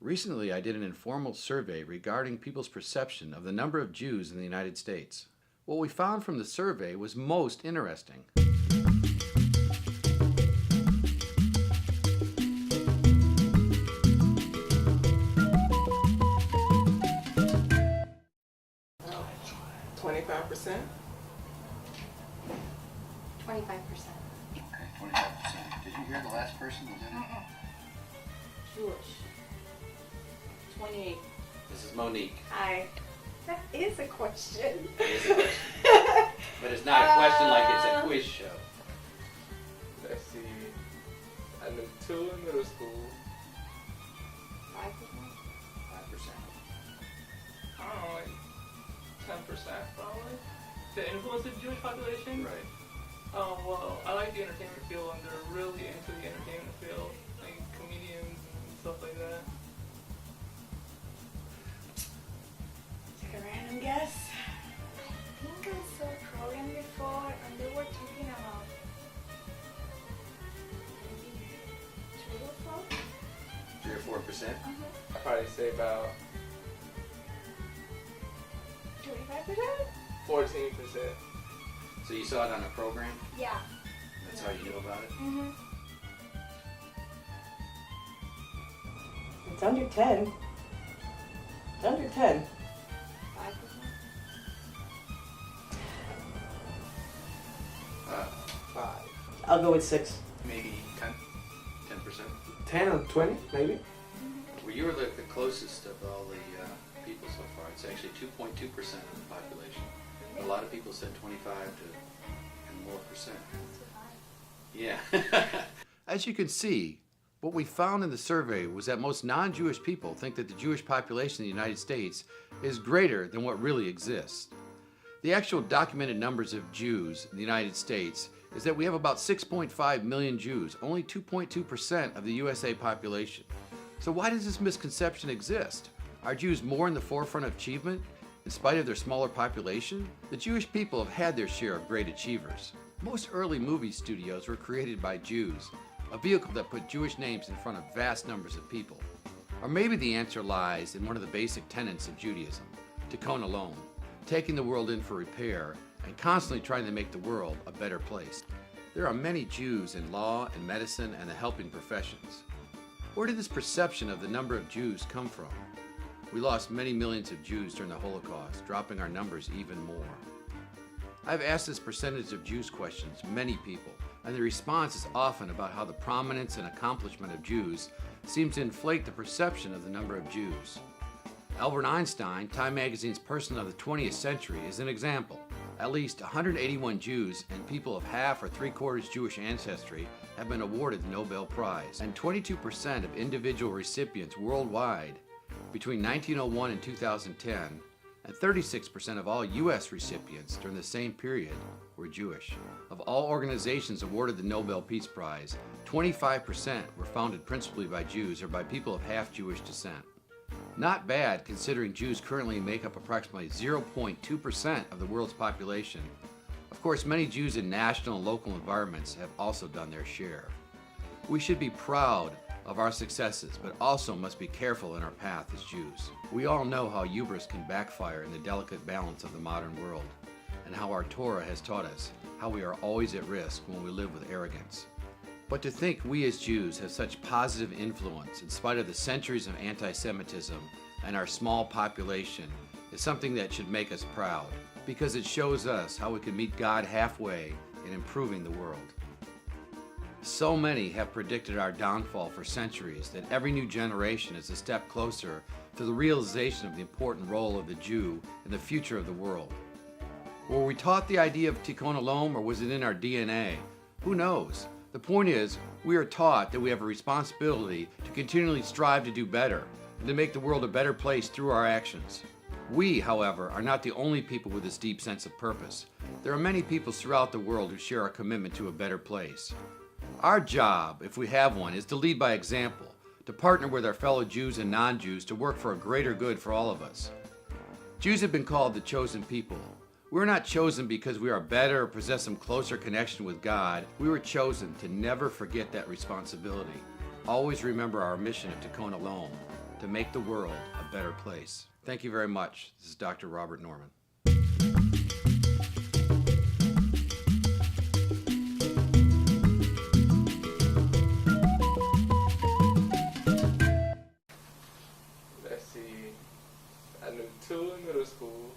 Recently, I did an informal survey regarding people's perception of the number of Jews in the United States. What we found from the survey was most interesting. Oh, 25%? 25%. Okay, 25%. Did you hear the last person? Was in it? Jewish. 28. This is Monique. Hi. That is a question. It is a question. But it's not a question like it's a quiz show. Let's see. I'm in 2 in middle school. 5%? 5%. I don't know, like 10% probably. The influence of the Jewish population? Right. Well, I like the entertainment field and they're really into the entertainment field. Like comedians and stuff like that. Take a random guess. I think I saw a program before and they were talking about maybe 3 or 4. 3 or 4%? I'd probably say about 25%? 14%. So you saw it on a program? Yeah. That's how you knew about it? Mm-hmm. It's under 10. It's under 10. 5%? Uh, 5. I'll go with 6. maybe 10%. 10 or 20, maybe? Well, you were the closest of all the people so far. It's actually 2.2% of the population. A lot of people said 25 and more percent. Yeah. As you can see, what we found in the survey was that most non-Jewish people think that the Jewish population in the United States is greater than what really exists. The actual documented numbers of Jews in the United States is that we have about 6.5 million Jews, only 2.2% of the USA population. So why does this misconception exist? Are Jews more in the forefront of achievement in spite of their smaller population? The Jewish people have had their share of great achievers. Most early movie studios were created by Jews, a vehicle that put Jewish names in front of vast numbers of people. Or maybe the answer lies in one of the basic tenets of Judaism, tikkun olam, taking the world in for repair and constantly trying to make the world a better place. There are many Jews in law and medicine and the helping professions. Where did this perception of the number of Jews come from? We lost many millions of Jews during the Holocaust, dropping our numbers even more. I've asked this percentage of Jews questions to many people, and the response is often about how the prominence and accomplishment of Jews seems to inflate the perception of the number of Jews. Albert Einstein, Time Magazine's Person of the 20th Century, is an example. At least 181 Jews and people of half or three-quarters Jewish ancestry have been awarded the Nobel Prize, and 22% of individual recipients worldwide between 1901 and 2010, and 36% of all U.S. recipients during the same period were Jewish. Of all organizations awarded the Nobel Peace Prize, 25% were founded principally by Jews or by people of half Jewish descent. Not bad considering Jews currently make up approximately 0.2% of the world's population. Of course, many Jews in national and local environments have also done their share. We should be proud of our successes, but also must be careful in our path as Jews. We all know how hubris can backfire in the delicate balance of the modern world, and how our Torah has taught us how we are always at risk when we live with arrogance. But to think we as Jews have such positive influence in spite of the centuries of anti-Semitism and our small population is something that should make us proud, because it shows us how we can meet God halfway in improving the world. So many have predicted our downfall for centuries that every new generation is a step closer to the realization of the important role of the Jew in the future of the world. Were we taught the idea of tikkun olam, or was it in our DNA? Who knows? The point is, we are taught that we have a responsibility to continually strive to do better and to make the world a better place through our actions. We, however, are not the only people with this deep sense of purpose. There are many peoples throughout the world who share our commitment to a better place. Our job, if we have one, is to lead by example, to partner with our fellow Jews and non-Jews to work for a greater good for all of us. Jews have been called the chosen people. We're not chosen because we are better or possess some closer connection with God. We were chosen to never forget that responsibility. Always remember our mission of tikkun olam, to make the world a better place. Thank you very much. This is Dr. Robert Norman. Let's see. I knew 2 in middle school.